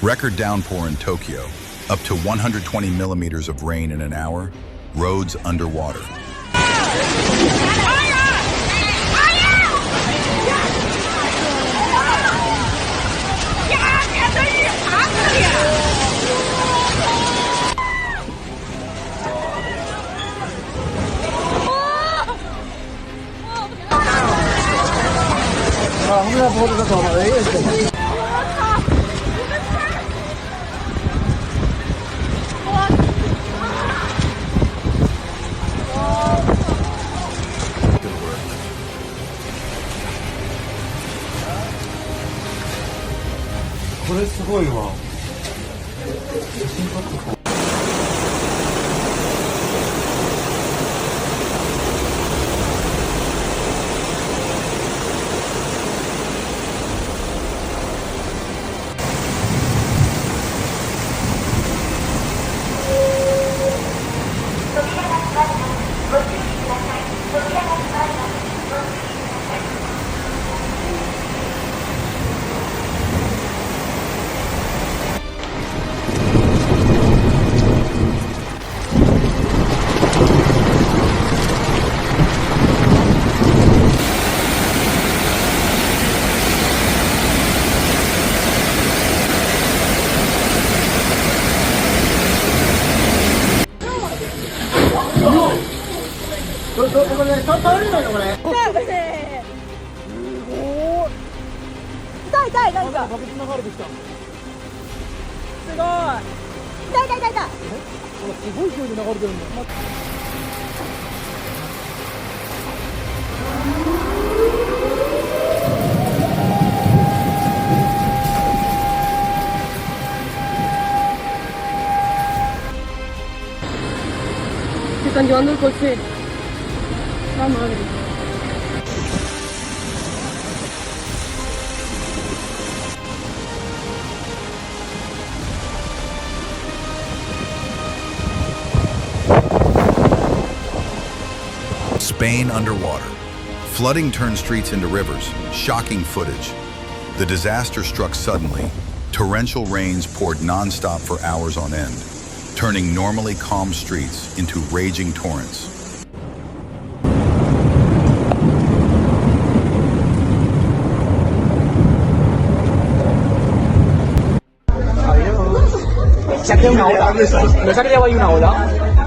Record downpour in Tokyo, up to 120 millimeters of rain in an hour, roads underwater. Están llevando el coche. La madre. Spain underwater. Flooding turned streets into rivers, shocking footage. The disaster struck suddenly. Torrential rains poured non-stop for hours on end, turning normally calm streets into raging torrents. Se ha creado una ola. ¿No se ha creado ahí una ola?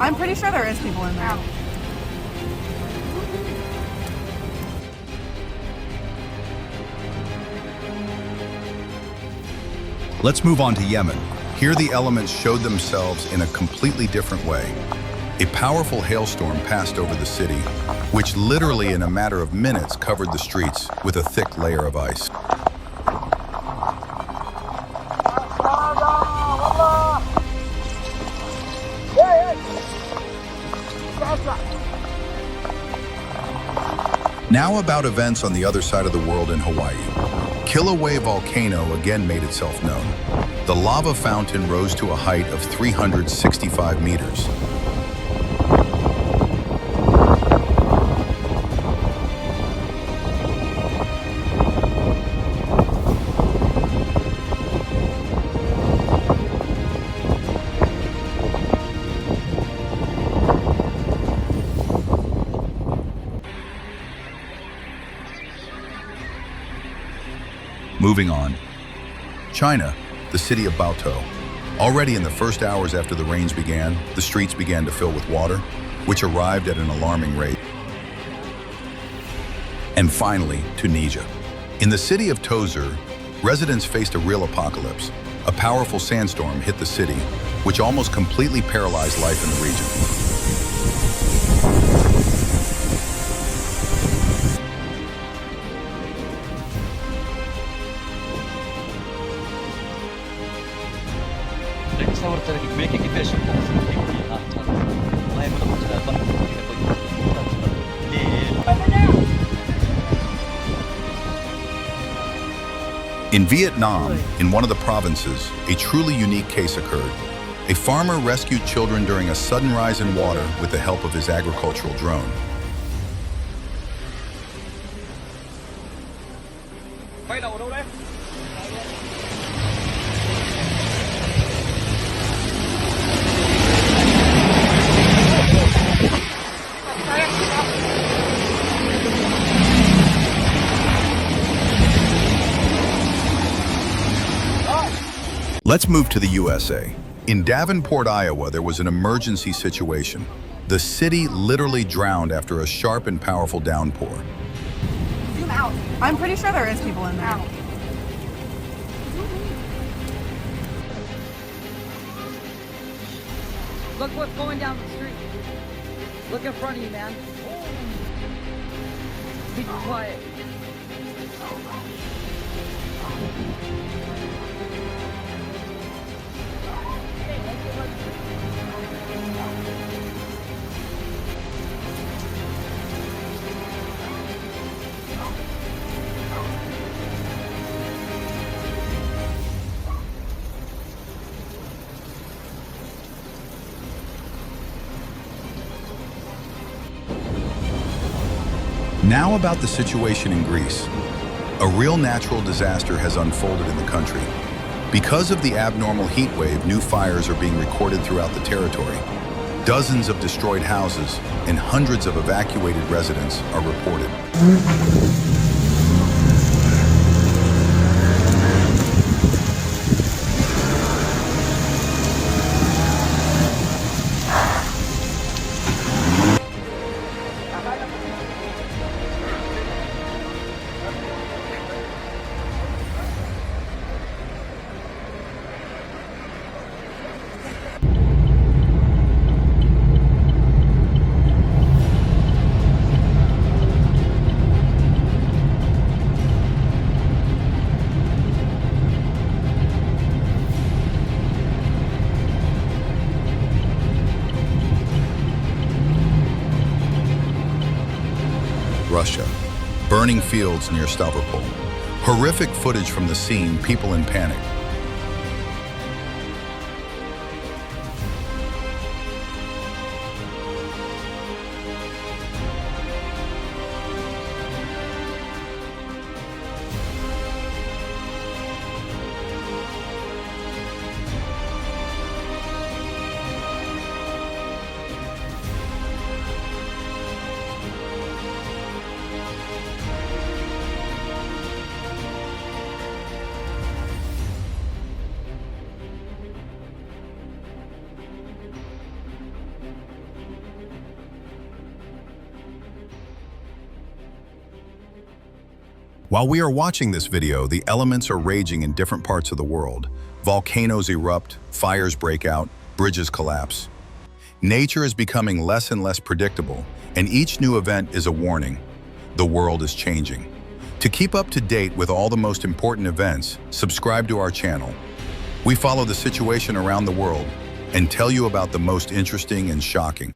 I'm pretty sure there is people in there. Let's move on to Yemen. Here the elements showed themselves in a completely different way. A powerful hailstorm passed over the city, which literally in a matter of minutes covered the streets with a thick layer of ice. Now about events on the other side of the world in Hawaii. Kilauea volcano again made itself known. The lava fountain rose to a height of 365 meters. Moving on. China, the city of Baotou. Already in the first hours after the rains began, the streets began to fill with water, which arrived at an alarming rate. And finally, Tunisia. In the city of Tozeur, residents faced a real apocalypse. A powerful sandstorm hit the city, which almost completely paralyzed life in the region. صورت لك ميكي كيفاش In Vietnam, in one of the provinces, a truly unique case occurred. A farmer rescued children during a sudden rise in water with the help of his agricultural drone. Quay đầu đâu đấy? Let's move to the USA. In Davenport, Iowa, there was an emergency situation. The city literally drowned after a sharp and powerful downpour. Zoom out. I'm pretty sure there is people in there. Look what's going down the street. Look in front of you, man. Be quiet. Now about the situation in Greece. A real natural disaster has unfolded in the country. Because of the abnormal heat wave, new fires are being recorded throughout the territory. Dozens of destroyed houses and hundreds of evacuated residents are reported. Russia. Burning fields near Stavropol. Horrific footage from the scene, people in panic. While we are watching this video, the elements are raging in different parts of the world. Volcanoes erupt, fires break out, bridges collapse. Nature is becoming less and less predictable, and each new event is a warning. The world is changing. To keep up to date with all the most important events, subscribe to our channel. We follow the situation around the world and tell you about the most interesting and shocking.